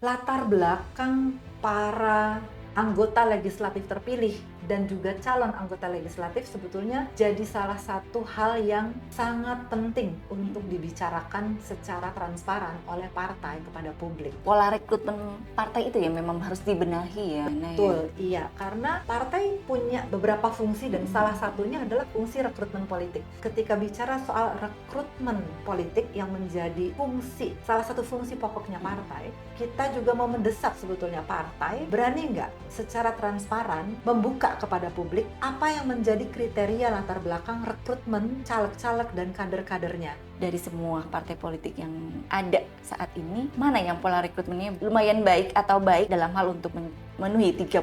latar belakang para anggota legislatif terpilih dan juga calon anggota legislatif sebetulnya jadi salah satu hal yang sangat penting untuk dibicarakan secara transparan oleh partai kepada publik. Pola rekrutmen partai itu ya memang harus dibenahi ya, Nah ya. Betul, iya. Karena partai punya beberapa fungsi dan salah satunya adalah fungsi rekrutmen politik. Ketika bicara soal rekrutmen politik yang menjadi fungsi, salah satu fungsi pokoknya partai, kita juga mau mendesak sebetulnya partai berani nggak secara transparan membuka kepada publik apa yang menjadi kriteria latar belakang rekrutmen caleg-caleg dan kader-kadernya. Dari semua partai politik yang ada saat ini, mana yang pola rekrutmennya lumayan baik atau baik dalam hal untuk memenuhi 30%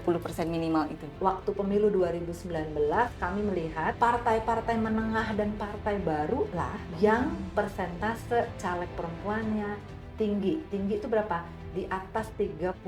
minimal itu? Waktu pemilu 2019, kami melihat partai-partai menengah dan partai baru lah yang persentase caleg perempuannya tinggi. Tinggi itu berapa? Di atas 35%.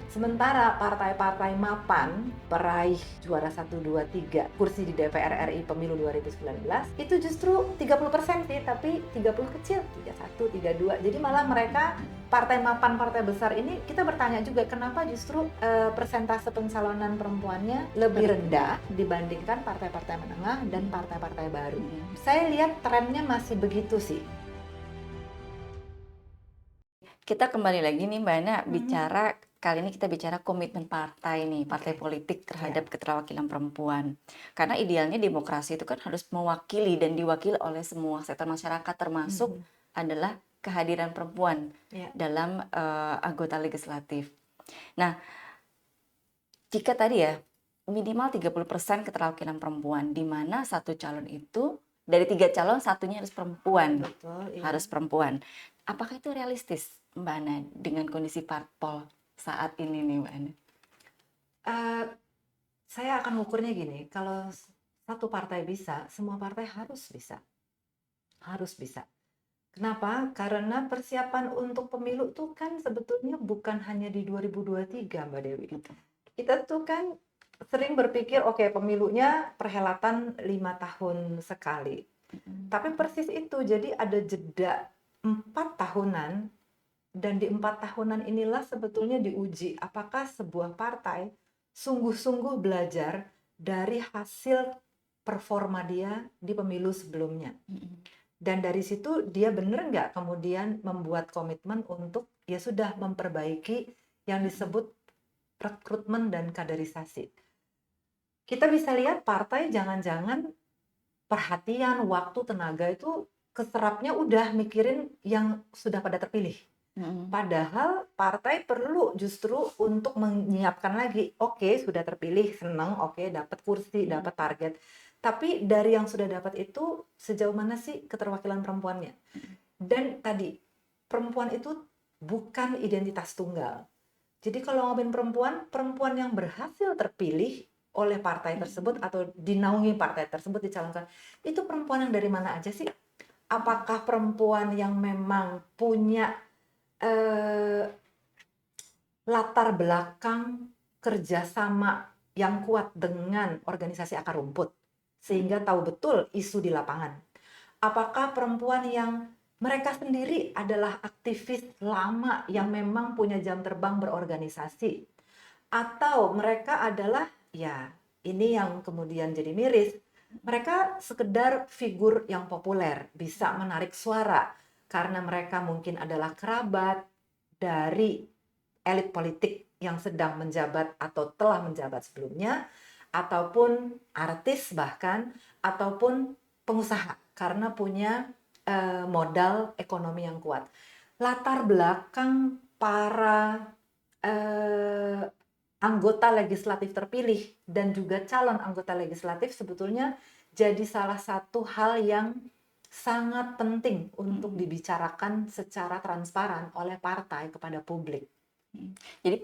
Sementara partai-partai mapan peraih juara 1, 2, 3 kursi di DPR RI pemilu 2019 itu justru 30% sih, tapi 30 kecil, 31, 32. Jadi malah mereka partai mapan, partai besar ini kita bertanya juga kenapa justru persentase pencalonan perempuannya lebih rendah dibandingkan partai-partai menengah dan partai-partai baru. Saya lihat trennya masih begitu sih. Kita kembali lagi nih Mbak Ana, kali ini kita bicara komitmen partai nih, partai politik terhadap keterwakilan perempuan. Karena idealnya demokrasi itu kan harus mewakili dan diwakili oleh semua sektor masyarakat, termasuk adalah kehadiran perempuan dalam anggota legislatif. Nah, jika tadi ya minimal 30% keterwakilan perempuan, di mana satu calon itu dari 3 calon satunya harus perempuan. Betul, iya. Harus perempuan. Apakah itu realistis Mbak Ana dengan kondisi parpol saat ini nih Mbak Ana? Saya akan ukurnya gini, kalau satu partai bisa, semua partai harus bisa. Harus bisa. Kenapa? Karena persiapan untuk pemilu tuh kan sebetulnya bukan hanya di 2023, Mbak Dewi. Kita tuh kan sering berpikir, oke, pemilunya perhelatan 5 tahun sekali. Tapi persis itu, jadi ada jeda 4 tahunan, dan di 4 tahunan inilah sebetulnya diuji apakah sebuah partai sungguh-sungguh belajar dari hasil performa dia di pemilu sebelumnya. Dan dari situ dia benar nggak kemudian membuat komitmen untuk ya sudah memperbaiki yang disebut rekrutmen dan kaderisasi. Kita bisa lihat partai jangan-jangan perhatian, waktu, tenaga itu keserapnya udah mikirin yang sudah pada terpilih. Padahal partai perlu justru untuk menyiapkan lagi, oke, sudah terpilih, senang, oke, dapat kursi, dapat target. Tapi dari yang sudah dapat itu sejauh mana sih keterwakilan perempuannya? Dan tadi perempuan itu bukan identitas tunggal. Jadi kalau ngomongin perempuan yang berhasil terpilih oleh partai tersebut atau dinaungi partai tersebut dicalonkan, itu perempuan yang dari mana aja sih? Apakah perempuan yang memang punya latar belakang kerjasama yang kuat dengan organisasi akar rumput sehingga tahu betul isu di lapangan? Apakah perempuan yang mereka sendiri adalah aktivis lama yang memang punya jam terbang berorganisasi? Atau mereka adalah, ya ini yang kemudian jadi miris, mereka sekedar figur yang populer, bisa menarik suara karena mereka mungkin adalah kerabat dari elit politik yang sedang menjabat atau telah menjabat sebelumnya, ataupun artis bahkan, ataupun pengusaha karena punya modal ekonomi yang kuat. Latar belakang para anggota legislatif terpilih dan juga calon anggota legislatif sebetulnya jadi salah satu hal yang sangat penting untuk dibicarakan secara transparan oleh partai kepada publik. Jadi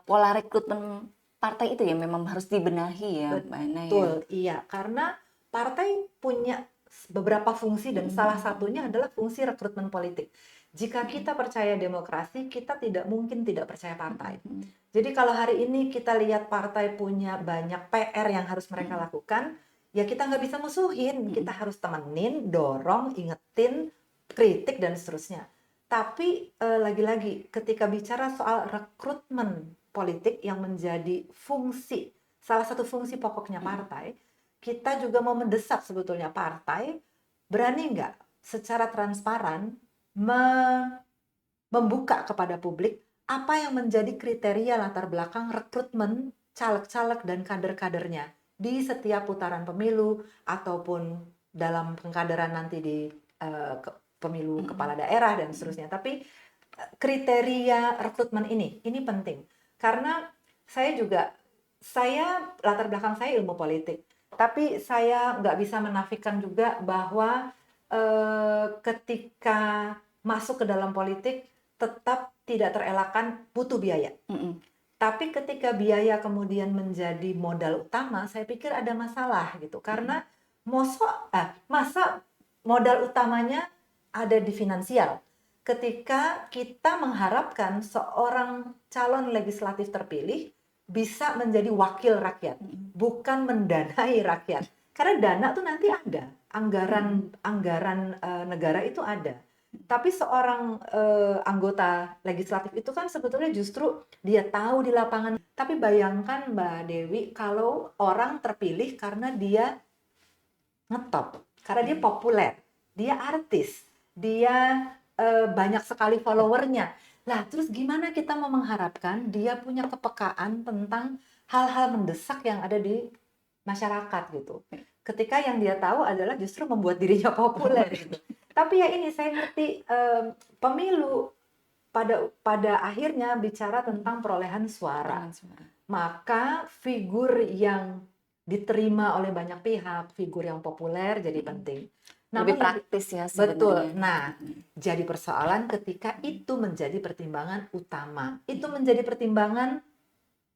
pola rekrutmen partai itu ya memang harus dibenahi ya Mbak Ana ya. Betul, iya. Karena partai punya beberapa fungsi dan salah satunya adalah fungsi rekrutmen politik. Jika kita percaya demokrasi, kita tidak mungkin tidak percaya partai. Jadi kalau hari ini kita lihat partai punya banyak PR yang harus mereka lakukan, ya kita nggak bisa musuhin, kita harus temenin, dorong, ingetin, kritik, dan seterusnya. Tapi lagi-lagi ketika bicara soal rekrutmen politik yang menjadi salah satu fungsi pokoknya partai, kita juga mau mendesak sebetulnya partai berani nggak secara transparan membuka kepada publik apa yang menjadi kriteria latar belakang rekrutmen caleg-caleg dan kader-kadernya di setiap putaran pemilu ataupun dalam pengkaderan nanti di pemilu kepala daerah dan seterusnya. Tapi kriteria rekrutmen ini penting karena saya latar belakang saya ilmu politik, tapi saya nggak bisa menafikan juga bahwa ketika masuk ke dalam politik tetap tidak terelakkan butuh biaya. Tapi ketika biaya kemudian menjadi modal utama, saya pikir ada masalah gitu. Karena masa modal utamanya ada di finansial. Ketika kita mengharapkan seorang calon legislatif terpilih bisa menjadi wakil rakyat, bukan mendanai rakyat. Karena dana tuh nanti ada, anggaran negara itu ada. Tapi seorang anggota legislatif itu kan sebetulnya justru dia tahu di lapangan. Tapi bayangkan Mbak Dewi kalau orang terpilih karena dia ngetop, karena dia populer, dia artis, dia banyak sekali followernya. Lah terus gimana kita mau mengharapkan dia punya kepekaan tentang hal-hal mendesak yang ada di masyarakat gitu. Ketika yang dia tahu adalah justru membuat dirinya populer gitu. Tapi ya ini saya ngerti pemilu pada akhirnya bicara tentang perolehan suara. Maka figur yang diterima oleh banyak pihak, figur yang populer jadi penting. Lebih praktis ya sebenarnya. Betul. Nah, jadi persoalan ketika itu menjadi pertimbangan utama. Itu menjadi pertimbangan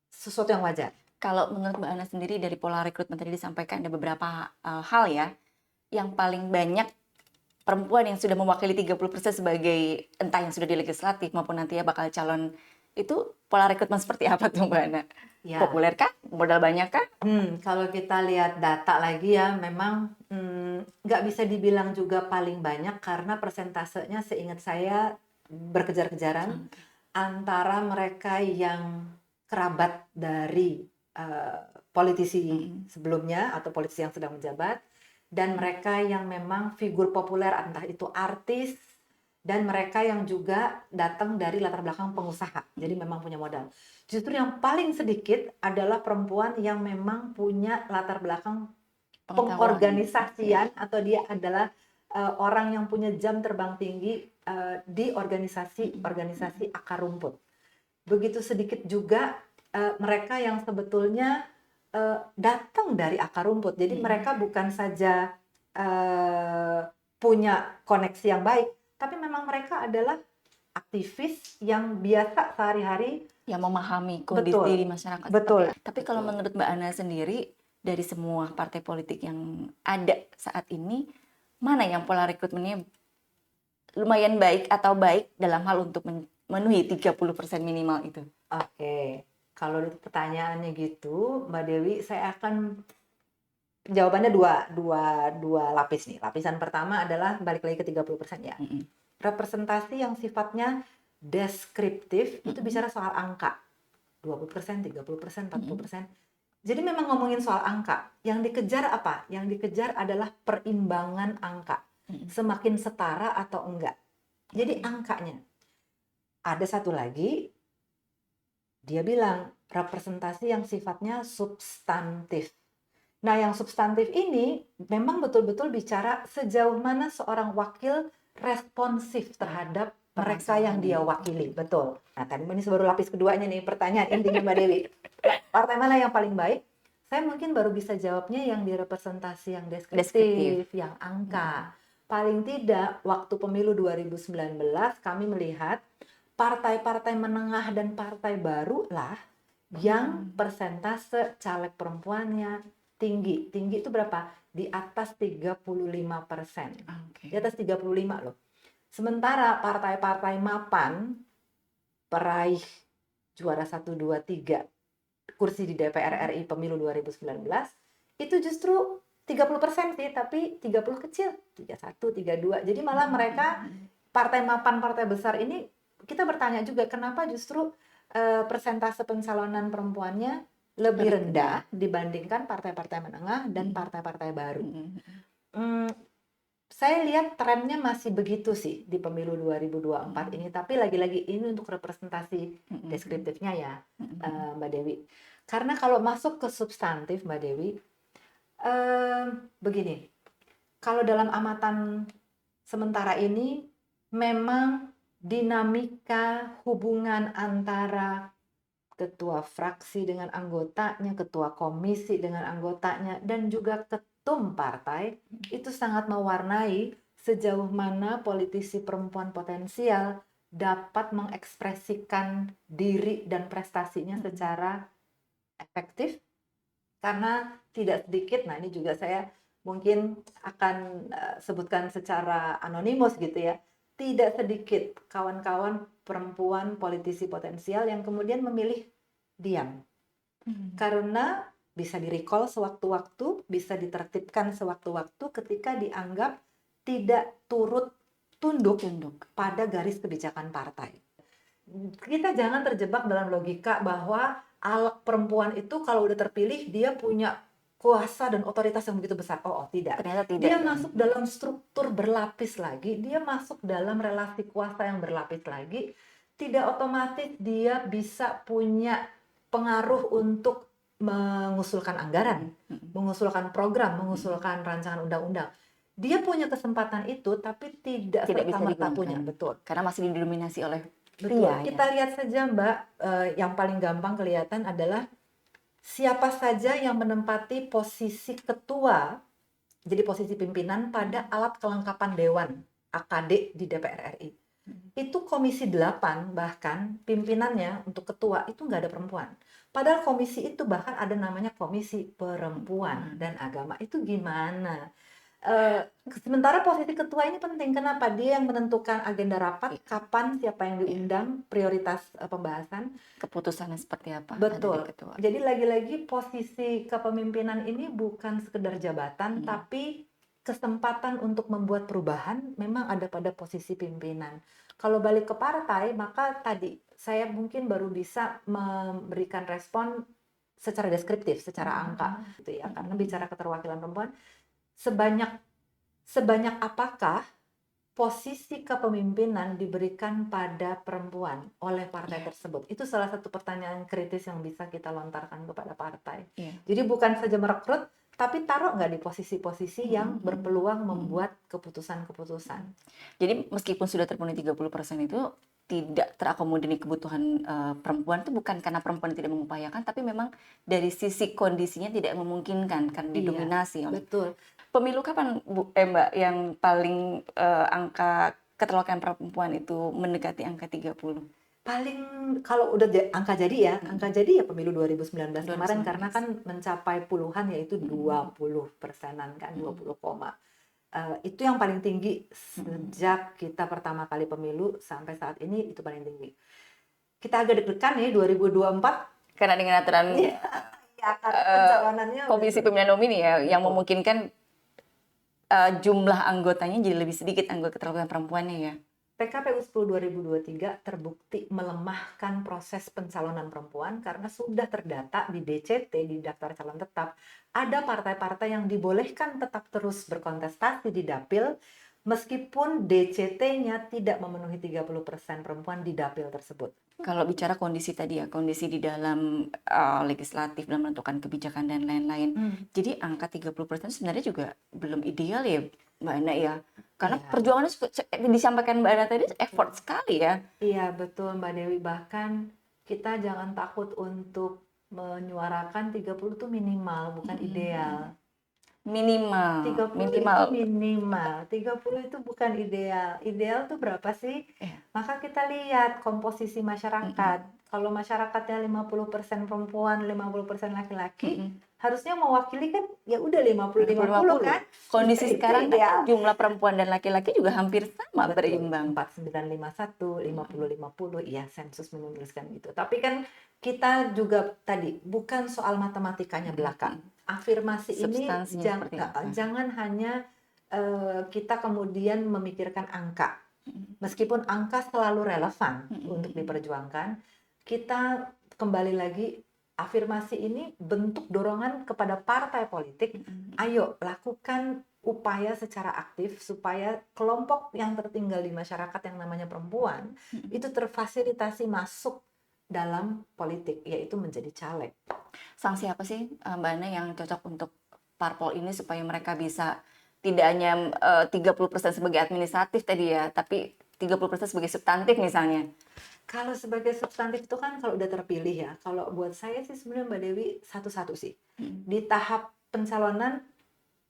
sesuatu yang wajar. Kalau menurut Mbak Ana sendiri dari pola rekrutmen tadi disampaikan ada beberapa hal ya. Yang paling banyak perempuan yang sudah mewakili 30% sebagai entah yang sudah di legislatif maupun nanti ya bakal calon, itu pola rekrutmen seperti apa tuh Mbak Ana? Ya. Populer kah? Modal banyak kah? Kalau kita lihat data lagi ya memang nggak bisa dibilang juga paling banyak karena persentasenya seingat saya berkejar-kejaran antara mereka yang kerabat dari politisi sebelumnya atau politisi yang sedang menjabat dan mereka yang memang figur populer entah itu artis dan mereka yang juga datang dari latar belakang pengusaha jadi memang punya modal. Justru yang paling sedikit adalah perempuan yang memang punya latar belakang pengorganisasian atau dia adalah orang yang punya jam terbang tinggi di organisasi akar rumput. Begitu sedikit juga mereka yang sebetulnya datang dari akar rumput. Jadi mereka bukan saja punya koneksi yang baik, tapi memang mereka adalah aktivis yang biasa sehari-hari yang memahami kondisi di masyarakat. Betul. Tapi kalau menurut Mbak Ana sendiri dari semua partai politik yang ada saat ini, mana yang pola rekrutmennya lumayan baik atau baik dalam hal untuk memenuhi 30% minimal itu? Oke. Kalau pertanyaannya gitu, Mbak Dewi, saya akan jawabannya dua lapis nih. Lapisan pertama adalah balik lagi ke 30% ya. Representasi yang sifatnya deskriptif itu bicara soal angka. 20%, 30%, 40%. Jadi memang ngomongin soal angka. Yang dikejar apa? Yang dikejar adalah perimbangan angka. Semakin setara atau enggak. Jadi angkanya. Ada satu lagi, dia bilang representasi yang sifatnya substantif. Nah, yang substantif ini memang betul-betul bicara sejauh mana seorang wakil responsif terhadap mereka yang dia wakili. Betul. Nah, tadi ini baru lapis keduanya nih, pertanyaan intinya Mbak Dewi. Partai mana yang paling baik? Saya mungkin baru bisa jawabnya yang di representasi yang deskriptif, yang angka. Paling tidak, waktu pemilu 2019 kami melihat partai-partai menengah dan partai baru lah yang persentase caleg perempuannya tinggi. Tinggi itu berapa? Di atas 35%. Di atas 35 loh. Sementara partai-partai mapan peraih juara 1, 2, 3 kursi di DPR RI pemilu 2019 itu justru 30% sih, tapi 30 kecil, 31, 32. Jadi malah mereka partai mapan, partai besar ini kita bertanya juga kenapa justru persentase pencalonan perempuannya lebih Lebih rendah dibandingkan partai-partai menengah dan partai-partai baru. Hmm, saya lihat trennya masih begitu sih di pemilu 2024 ini, tapi lagi-lagi ini untuk representasi deskriptifnya ya, Mbak Dewi. Karena kalau masuk ke substantif, Mbak Dewi, begini, kalau dalam amatan sementara ini memang dinamika hubungan antara ketua fraksi dengan anggotanya, ketua komisi dengan anggotanya, dan juga ketum partai itu sangat mewarnai sejauh mana politisi perempuan potensial dapat mengekspresikan diri dan prestasinya secara efektif, karena tidak sedikit, nah ini juga saya mungkin akan sebutkan secara anonimus gitu ya, tidak sedikit kawan-kawan perempuan politisi potensial yang kemudian memilih diam. Karena bisa di-recall sewaktu-waktu, bisa ditertibkan sewaktu-waktu ketika dianggap tidak turut tunduk pada garis kebijakan partai. Kita jangan terjebak dalam logika bahwa alat perempuan itu kalau udah terpilih dia punya kuasa dan otoritas yang begitu besar. Oh, tidak. Ternyata tidak. Dia masuk dalam struktur berlapis lagi, dia masuk dalam relasi kuasa yang berlapis lagi. Tidak otomatis dia bisa punya pengaruh untuk mengusulkan anggaran, mengusulkan program, mengusulkan rancangan undang-undang. Dia punya kesempatan itu, tapi tidak bisa serta-merta digunakan. punya, betul. Karena masih didominasi oleh Betul. pria. Kita lihat saja Mbak, yang paling gampang kelihatan adalah siapa saja yang menempati posisi ketua, jadi posisi pimpinan pada alat kelengkapan Dewan AKD di DPR RI. Itu Komisi 8 bahkan pimpinannya untuk ketua itu nggak ada perempuan. Padahal komisi itu bahkan ada namanya Komisi Perempuan dan Agama. Itu gimana? Sementara posisi ketua ini penting. Kenapa? Dia yang menentukan agenda rapat, kapan, siapa yang diundang, prioritas pembahasan. Keputusannya seperti apa? Betul. Ada di ketua. Jadi lagi-lagi posisi kepemimpinan ini bukan sekedar jabatan, tapi kesempatan untuk membuat perubahan memang ada pada posisi pimpinan. Kalau balik ke partai, maka tadi saya mungkin baru bisa memberikan respon secara deskriptif, secara angka, gitu ya. Karena bicara keterwakilan perempuan, sebanyak apakah posisi kepemimpinan diberikan pada perempuan oleh partai tersebut? Itu salah satu pertanyaan kritis yang bisa kita lontarkan kepada partai. Jadi bukan saja merekrut, tapi taruh nggak di posisi-posisi yang berpeluang membuat keputusan-keputusan. Jadi meskipun sudah terpenuhi 30% itu tidak terakomodir kebutuhan perempuan itu bukan karena perempuan tidak mengupayakan, tapi memang dari sisi kondisinya tidak memungkinkan karena didominasi. Betul. Pemilu kapan Mbak yang paling angka keterwakilan perempuan itu mendekati angka 30? Paling kalau udah angka jadi ya, angka jadi ya pemilu 2019 kemarin karena kan mencapai puluhan, yaitu 20%-an kan, 20, itu yang paling tinggi sejak kita pertama kali pemilu sampai saat ini, itu paling tinggi. Kita agak deg-degan ya 2024 karena dengan aturan pencalonannya Komisi Pemilihan Nomini ya, yang memungkinkan jumlah anggotanya jadi lebih sedikit anggota keterwakilan perempuannya ya. PKPU 10 2023 terbukti melemahkan proses pencalonan perempuan karena sudah terdata di DCT, di daftar calon tetap, ada partai-partai yang dibolehkan tetap terus berkontestasi di dapil meskipun DCT-nya tidak memenuhi 30% perempuan di dapil tersebut. Kalau bicara kondisi tadi ya, kondisi di dalam legislatif dalam menentukan kebijakan dan lain-lain. Jadi angka 30% sebenarnya juga belum ideal ya Mbak Ana ya. Karena perjuangannya disampaikan Mbak Ana tadi effort sekali ya. Iya betul Mbak Dewi, bahkan kita jangan takut untuk menyuarakan 30 itu minimal, bukan ideal. Minimal. 30 itu bukan ideal. Ideal tuh berapa sih? Maka kita lihat komposisi masyarakat. Kalau masyarakatnya 50% perempuan, 50% laki-laki, harusnya mewakili kan ya udah 50-50 kan? Kondisi sekarang kan jumlah perempuan dan laki-laki juga hampir sama, berimbang. 4951, 50-50, iya sensus menuliskan gitu. Tapi kan kita juga tadi bukan soal matematikanya belaka. Afirmasi ini jangan hanya kita kemudian memikirkan angka. Meskipun angka selalu relevan untuk Mhm. diperjuangkan, kita kembali lagi afirmasi ini bentuk dorongan kepada partai politik, Mhm. ayo lakukan upaya secara aktif supaya kelompok yang tertinggal di masyarakat yang namanya perempuan Mhm. itu terfasilitasi masuk dalam politik, yaitu menjadi caleg. Sanksi apa sih, Mbak Ana yang cocok untuk parpol ini supaya mereka bisa tidak hanya, 30% sebagai administratif tadi ya, tapi 30% sebagai substantif misalnya? Kalau sebagai substantif itu kan kalau udah terpilih ya, kalau buat saya sih sebenarnya Mbak Dewi satu-satu sih. Mhm. Di tahap pencalonan,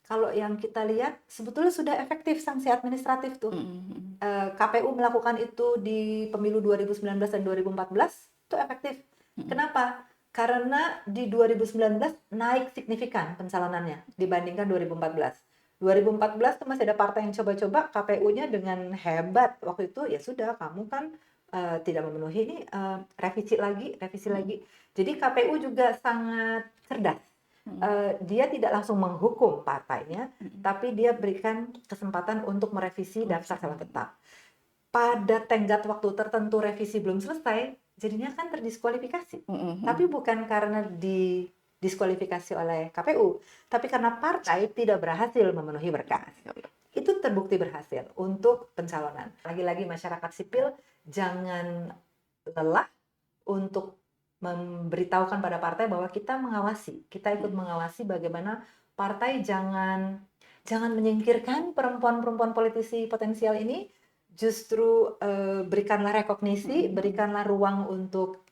kalau yang kita lihat sebetulnya sudah efektif sanksi administratif tuh. Mhm. Mhm. KPU melakukan itu di pemilu 2019 dan 2014 itu efektif. Mhm. Kenapa? Karena di 2019 naik signifikan pencalonannya dibandingkan 2014. 2014 tuh masih ada partai yang coba-coba, KPU-nya dengan hebat waktu itu ya sudah kamu kan tidak memenuhi ini, revisi lagi, revisi Mhm. lagi. Jadi KPU juga sangat cerdas. Mhm. Dia tidak langsung menghukum partainya, Mhm. tapi dia berikan kesempatan untuk merevisi daftar Merevisi calon kembali. tetap. Pada tenggat waktu tertentu revisi belum selesai, jadinya kan terdiskualifikasi. Mhm. Tapi Mhm. bukan karena didiskualifikasi oleh KPU, tapi karena partai tidak berhasil memenuhi berkas. Itu terbukti berhasil untuk pencalonan. Lagi-lagi masyarakat sipil jangan lelah untuk memberitahukan pada partai bahwa kita mengawasi, kita ikut Mhm. mengawasi bagaimana partai jangan menyingkirkan perempuan-perempuan politisi potensial ini, justru berikanlah rekognisi, Mhm. Mhm. berikanlah ruang untuk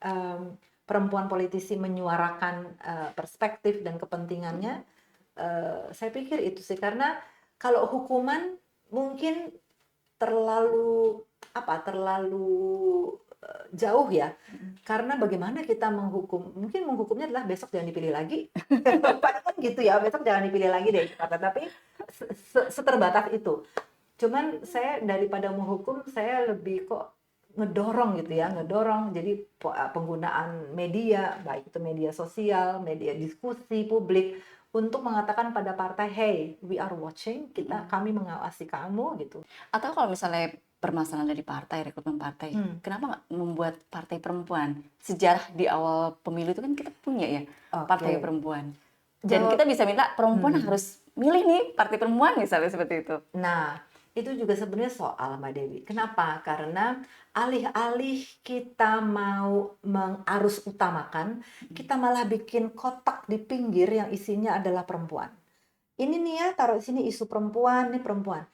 perempuan politisi menyuarakan perspektif dan kepentingannya. Mhm. Saya pikir itu sih, karena kalau hukuman mungkin terlalu terlalu jauh ya. Mhm. Karena bagaimana kita menghukum, mungkin menghukumnya adalah besok jangan dipilih lagi. Paling kan gitu ya, besok jangan dipilih lagi deh. Tapi seterbatas itu. Cuman saya daripada menghukum, saya lebih kok ngedorong gitu ya, Mhm. ngedorong. Jadi penggunaan media, baik itu media sosial, media diskusi publik, untuk mengatakan pada partai, hey, we are watching, Mhm. kami mengawasi kamu gitu. Atau kalau misalnya permasalahan dari partai, rekrutmen partai, Hmm, kenapa nggak membuat partai perempuan? Sejarah di awal pemilu itu kan kita punya ya, partai oke. perempuan. Dan kita Jawab. bisa minta perempuan Hmm. harus milih nih partai perempuan misalnya seperti itu. Nah, itu juga sebenarnya soal Mbak Dewi. Kenapa? Karena alih-alih kita mau mengarus utamakan, Mhm. kita malah bikin kotak di pinggir yang isinya adalah perempuan. Ini nih ya, taruh sini isu perempuan, nih perempuan.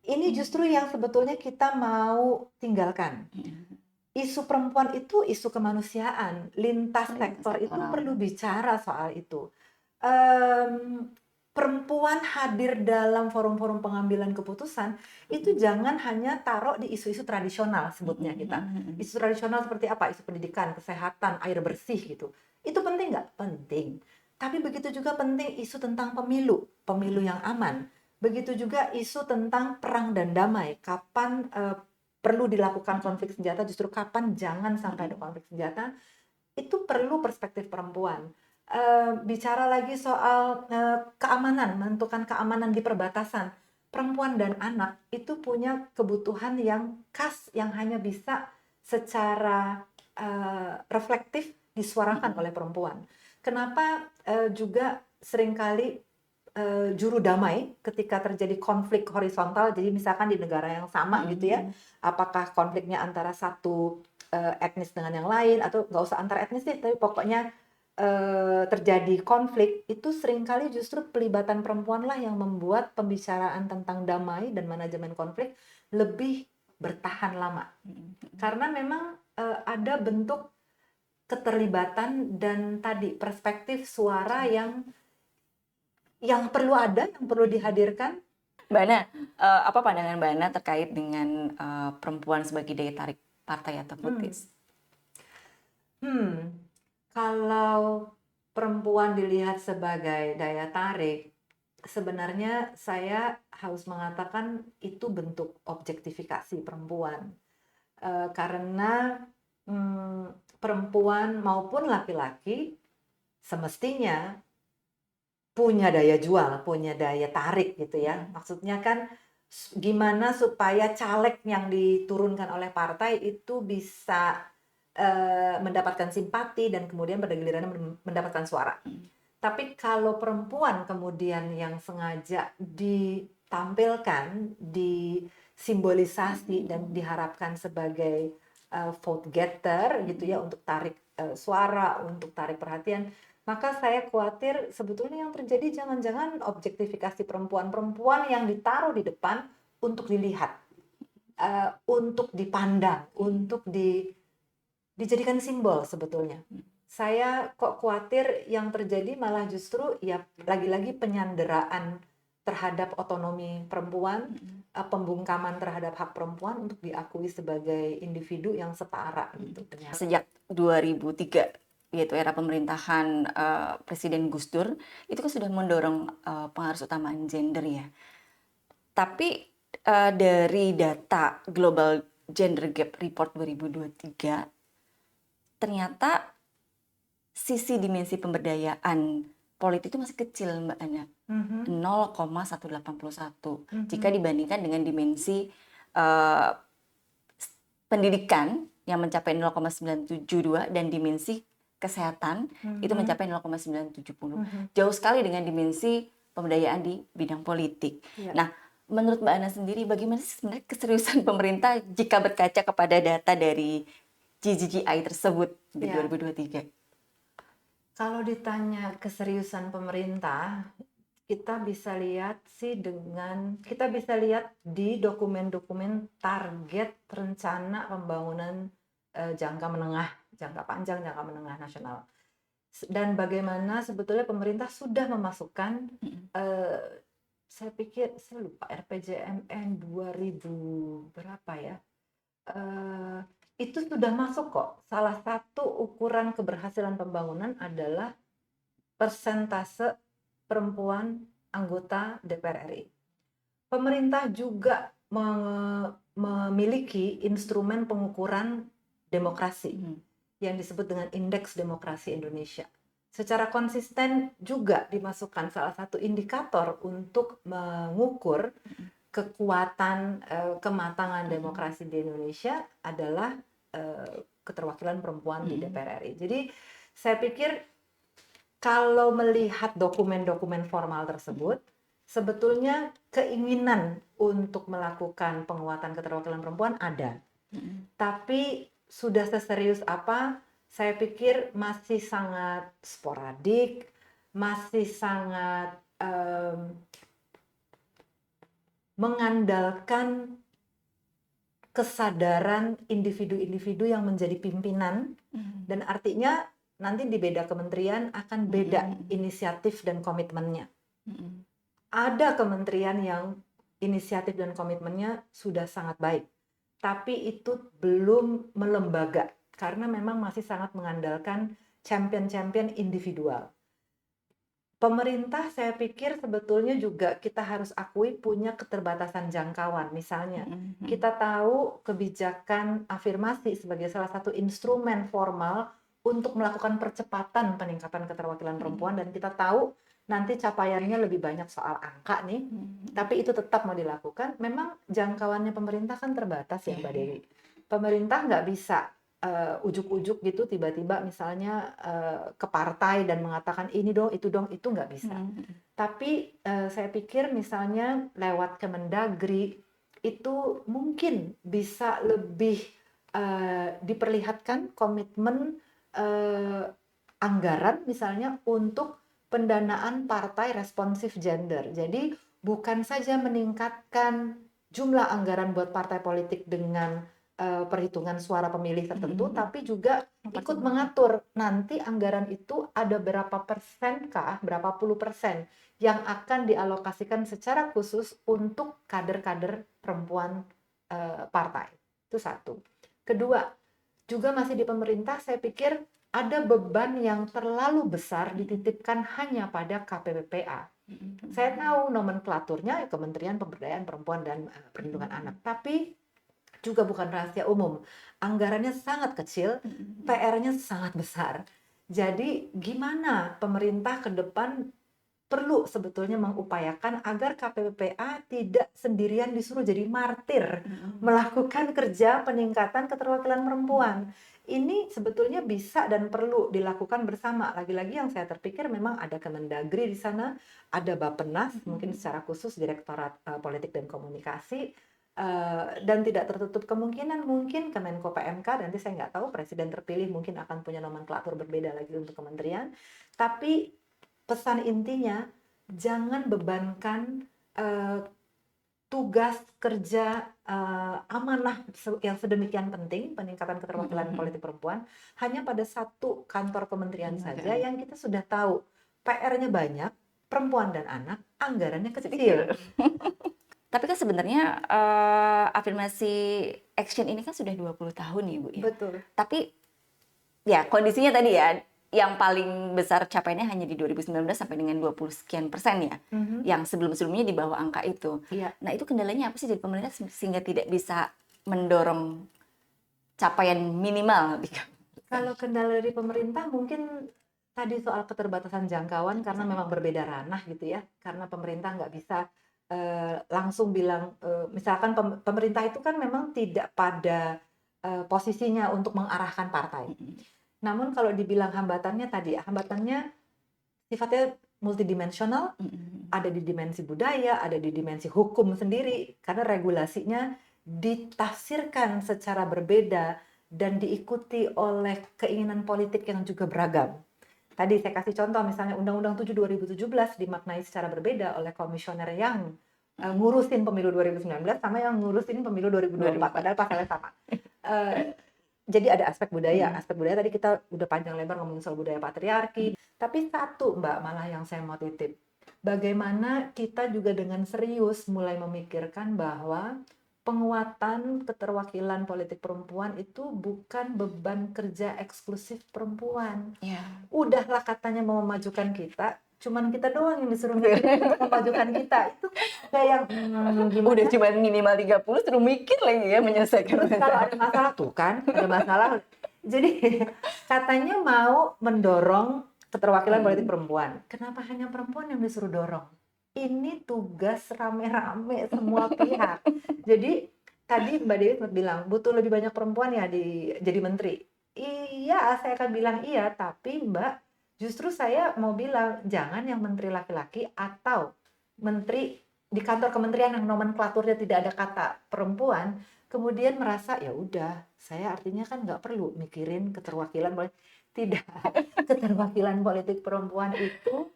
Ini justru Mhm. yang sebetulnya kita mau tinggalkan. Mhm. Isu perempuan itu isu kemanusiaan, lintas Lintas sektor itu sektoral. perlu bicara soal itu. Mmm, Perempuan hadir dalam forum-forum pengambilan keputusan, itu Mhm. jangan hanya taruh di isu-isu tradisional Mhm. sebutnya kita. Mhm. Mhm. Isu tradisional seperti apa? Isu pendidikan, kesehatan, air bersih gitu. Itu penting nggak? Penting. Tapi begitu juga penting isu tentang pemilu, pemilu Mhm. yang aman. Begitu juga isu tentang perang dan damai, kapan perlu dilakukan Mhm. konflik senjata, justru kapan jangan sampai ada Mhm. konflik senjata, itu perlu perspektif perempuan. Bicara lagi soal keamanan, menentukan keamanan di perbatasan. Perempuan dan anak itu punya kebutuhan yang khas yang hanya bisa secara reflektif disuarakan Mhm. oleh perempuan. Kenapa juga seringkali juru damai ketika terjadi konflik horizontal, jadi misalkan di negara yang sama Mhm. gitu ya, Mhm. apakah konfliknya antara satu etnis dengan yang lain, atau nggak usah antar etnis sih, tapi pokoknya terjadi konflik, itu seringkali justru pelibatan perempuanlah yang membuat pembicaraan tentang damai dan manajemen konflik lebih bertahan lama. Mhm. Karena memang ada bentuk keterlibatan dan tadi perspektif suara yang perlu ada, yang perlu dihadirkan. Mbak Ana, apa pandangan Mbak Ana terkait dengan perempuan sebagai daya tarik partai atau Hmm. politis? Hmm, Kalau perempuan dilihat sebagai daya tarik, sebenarnya saya harus mengatakan itu bentuk objektifikasi perempuan. Karena perempuan maupun laki-laki semestinya punya daya jual, punya daya tarik gitu ya. Mhm. Maksudnya kan gimana supaya caleg yang diturunkan oleh partai itu bisa mendapatkan simpati dan kemudian pada gilirannya mendapatkan suara. Tapi kalau perempuan kemudian yang sengaja ditampilkan, disimbolisasi dan diharapkan sebagai vote getter gitu ya, untuk tarik suara, untuk tarik perhatian, maka saya khawatir sebetulnya yang terjadi jangan-jangan objektifikasi perempuan-perempuan yang ditaruh di depan untuk dilihat, untuk dipandang, untuk dijadikan simbol sebetulnya. Saya kok khawatir yang terjadi malah justru ya lagi-lagi penyanderaan terhadap otonomi perempuan, pembungkaman terhadap hak perempuan untuk diakui sebagai individu yang setara gitu dengan Sejak 2003 yaitu era pemerintahan Presiden Gus Dur itu kan sudah mendorong pengaruh utamaan gender ya. Tapi dari data Global Gender Gap Report 2023 ternyata sisi dimensi pemberdayaan politik itu masih kecil Mbak Ana. 0,181 jika dibandingkan dengan dimensi pendidikan yang mencapai 0,972 dan dimensi kesehatan itu mencapai 0,970. Jauh sekali dengan dimensi pemberdayaan di bidang politik. Nah, menurut Mbak Ana sendiri bagaimana sih sebenarnya keseriusan pemerintah jika berkaca kepada data dari GGGI tersebut di 2023? Kalau ditanya keseriusan pemerintah, kita bisa lihat di dokumen-dokumen target rencana pembangunan jangka menengah, jangka panjang, jangka menengah nasional. Dan bagaimana sebetulnya pemerintah sudah memasukkan, saya pikir, saya lupa, RPJMN 2000 berapa ya, itu sudah masuk kok. Salah satu ukuran keberhasilan pembangunan adalah persentase perempuan anggota DPR RI. Pemerintah juga memiliki instrumen pengukuran demokrasi yang disebut dengan Indeks Demokrasi Indonesia. Secara konsisten juga dimasukkan salah satu indikator untuk mengukur kekuatan kematangan demokrasi di Indonesia adalah keterwakilan perempuan di DPR RI. Jadi saya pikir kalau melihat dokumen-dokumen formal tersebut, sebetulnya keinginan untuk melakukan penguatan keterwakilan perempuan ada. Tapi sudah seserius apa? Saya pikir masih sangat sporadik, masih sangat mengandalkan kesadaran individu-individu yang menjadi pimpinan, dan artinya nanti di beda kementerian akan beda inisiatif dan komitmennya. Ada kementerian yang inisiatif dan komitmennya sudah sangat baik, tapi itu belum melembaga karena memang masih sangat mengandalkan champion-champion individual. Pemerintah saya pikir sebetulnya juga kita harus akui punya keterbatasan jangkauan. Misalnya, kita tahu kebijakan afirmasi sebagai salah satu instrumen formal untuk melakukan percepatan peningkatan keterwakilan perempuan, dan kita tahu nanti capaiannya lebih banyak soal angka nih, tapi itu tetap mau dilakukan. Memang jangkauannya pemerintah kan terbatas ya Mbak Dewi. Pemerintah nggak bisa ujuk-ujuk gitu tiba-tiba misalnya ke partai dan mengatakan ini dong, itu nggak bisa. Tapi saya pikir misalnya lewat Kemendagri itu mungkin bisa lebih diperlihatkan komitmen anggaran misalnya untuk pendanaan partai responsif gender. Jadi bukan saja meningkatkan jumlah anggaran buat partai politik dengan perhitungan suara pemilih tertentu, tapi juga ikut mengatur nanti anggaran itu ada berapa persen kah, berapa puluh persen yang akan dialokasikan secara khusus untuk kader-kader perempuan partai. Itu satu. Kedua, juga masih di pemerintah saya pikir ada beban yang terlalu besar dititipkan hanya pada KPPPA. Saya tahu nomenklaturnya Kementerian Pemberdayaan Perempuan dan Perlindungan Anak, tapi juga bukan rahasia umum. Anggarannya sangat kecil, PR-nya sangat besar. Jadi gimana pemerintah ke depan perlu sebetulnya mengupayakan agar KPPA tidak sendirian disuruh jadi martir melakukan kerja peningkatan keterwakilan perempuan. Ini sebetulnya bisa dan perlu dilakukan bersama. Lagi-lagi yang saya terpikir memang ada Kemendagri di sana, ada Bappenas, mungkin secara khusus Direktorat Politik dan Komunikasi, dan tidak tertutup kemungkinan mungkin Kemenko PMK, nanti saya nggak tahu, presiden terpilih mungkin akan punya nomenklatur berbeda lagi untuk kementerian. Tapi pesan intinya, jangan bebankan tugas kerja amanah yang sedemikian penting, peningkatan keterwakilan politik perempuan, hanya pada satu kantor kementerian saja yang kita sudah tahu PR-nya banyak, perempuan dan anak, anggarannya kecil. Tapi kan sebenarnya afirmasi action ini kan sudah 20 tahun ya Bu ya. Betul. Tapi ya kondisinya tadi ya, yang paling besar capaiannya hanya di 2019 sampai dengan 20 sekian persen ya. Yang sebelum-sebelumnya di bawah angka itu. Iya. Nah itu kendalanya apa sih dari pemerintah sehingga tidak bisa mendorong capaian minimal? Kalau kendala dari pemerintah mungkin tadi soal keterbatasan jangkauan karena memang berbeda ranah gitu ya. Karena pemerintah nggak bisa langsung bilang, misalkan pemerintah itu kan memang tidak pada posisinya untuk mengarahkan partai. Namun kalau dibilang hambatannya tadi, hambatannya sifatnya multidimensional, ada di dimensi budaya, ada di dimensi hukum sendiri, karena regulasinya ditafsirkan secara berbeda dan diikuti oleh keinginan politik yang juga beragam. Tadi saya kasih contoh misalnya Undang-Undang 7 2017 dimaknai secara berbeda oleh komisioner yang ngurusin pemilu 2019 sama yang ngurusin pemilu 2024, padahal pasalnya sama. Jadi ada aspek budaya tadi kita udah panjang lebar ngomongin soal budaya patriarki, tapi satu Mbak malah yang saya mau titip, bagaimana kita juga dengan serius mulai memikirkan bahwa penguatan keterwakilan politik perempuan itu bukan beban kerja eksklusif perempuan. Udahlah katanya mau memajukan kita, cuman kita doang yang disuruh mikir untuk memajukan kita. Itu kayak gimana? Udah cuma minimal 30 terus mikir lagi ya menyelesaikan. Terus kalau ada masalah tuh kan, ada masalah. Jadi katanya mau mendorong keterwakilan politik perempuan. Kenapa hanya perempuan yang disuruh dorong? Ini tugas rame-rame semua pihak. Jadi tadi Mbak Dewi sempat bilang butuh lebih banyak perempuan ya jadi menteri. Iya, saya akan bilang iya, tapi Mbak justru saya mau bilang jangan yang menteri laki-laki atau menteri di kantor kementerian yang nomenklaturnya tidak ada kata perempuan, kemudian merasa ya udah saya artinya kan nggak perlu mikirin keterwakilan politik. Tidak, keterwakilan politik perempuan itu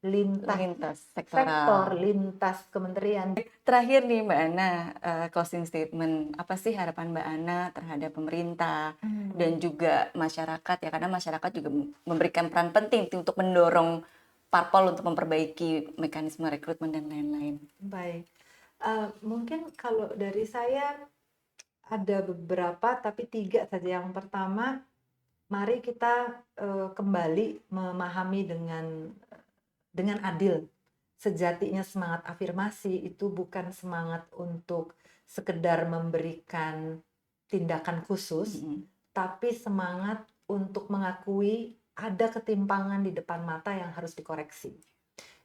lintas sektor, lintas kementerian. Terakhir nih Mbak Ana, closing statement, apa sih harapan Mbak Ana terhadap pemerintah dan juga masyarakat ya, karena masyarakat juga memberikan peran penting untuk mendorong parpol untuk memperbaiki mekanisme rekrutmen dan lain-lain. Baik, mungkin kalau dari saya ada beberapa tapi 3 saja. Yang pertama, mari kita kembali memahami dengan adil. Sejatinya semangat afirmasi itu bukan semangat untuk sekedar memberikan tindakan khusus, tapi semangat untuk mengakui ada ketimpangan di depan mata yang harus dikoreksi.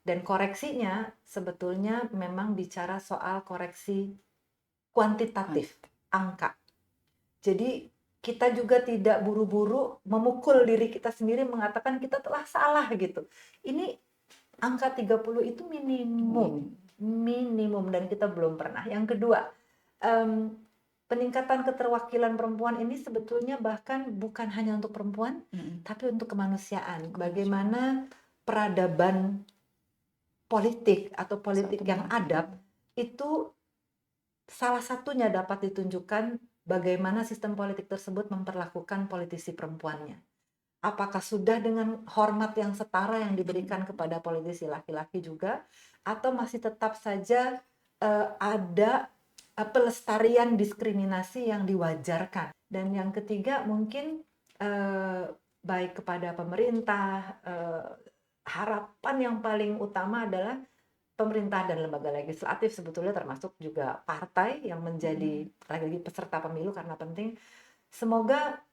Dan koreksinya sebetulnya memang bicara soal koreksi kuantitatif, angka. Jadi kita juga tidak buru-buru memukul diri kita sendiri mengatakan kita telah salah gitu. Ini angka 30 itu minimum dan kita belum pernah. Yang kedua, peningkatan keterwakilan perempuan ini sebetulnya bahkan bukan hanya untuk perempuan, tapi untuk kemanusiaan. Bagaimana peradaban politik atau politik yang adab itu salah satunya dapat ditunjukkan bagaimana sistem politik tersebut memperlakukan politisi perempuannya. Apakah sudah dengan hormat yang setara yang diberikan kepada politisi laki-laki juga, atau masih tetap saja ada pelestarian diskriminasi yang diwajarkan. Dan yang ketiga mungkin baik kepada pemerintah, harapan yang paling utama adalah pemerintah dan lembaga legislatif, sebetulnya termasuk juga partai yang menjadi lagi-lagi peserta pemilu karena penting. Semoga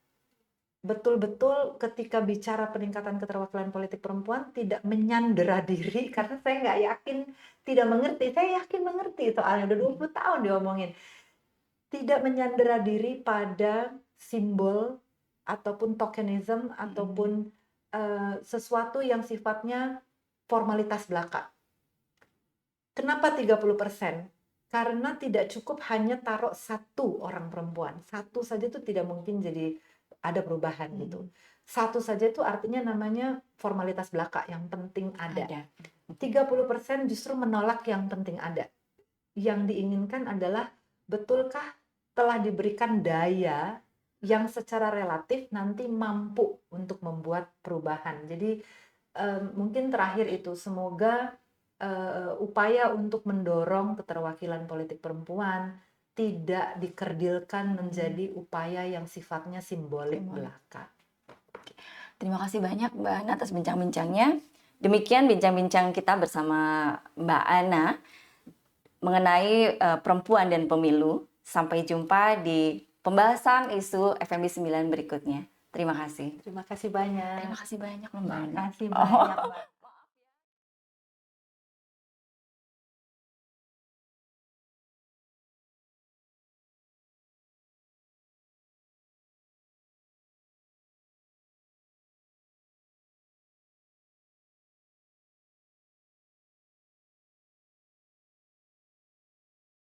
betul-betul ketika bicara peningkatan keterwakilan politik perempuan tidak menyandera diri karena saya nggak yakin tidak mengerti. Saya yakin mengerti soalnya udah 20 tahun diomongin. Tidak menyandera diri pada simbol ataupun tokenism ataupun sesuatu yang sifatnya formalitas belaka. Kenapa 30%? Karena tidak cukup hanya taruh satu orang perempuan. Satu saja itu tidak mungkin jadi ada perubahan gitu. Satu saja itu artinya namanya formalitas belaka, yang penting ada. 30% justru menolak yang penting ada. Yang diinginkan adalah betulkah telah diberikan daya yang secara relatif nanti mampu untuk membuat perubahan. Jadi mungkin terakhir itu semoga upaya untuk mendorong keterwakilan politik perempuan tidak dikerdilkan menjadi upaya yang sifatnya simbolik belaka. Terima kasih banyak Mbak Ana atas bincang-bincangnya. Demikian bincang-bincang kita bersama Mbak Ana mengenai perempuan dan pemilu. Sampai jumpa di pembahasan isu FMB 9 berikutnya. Terima kasih. Terima kasih banyak. Terima kasih banyak Mbak Ana. Terima kasih banyak, Mbak.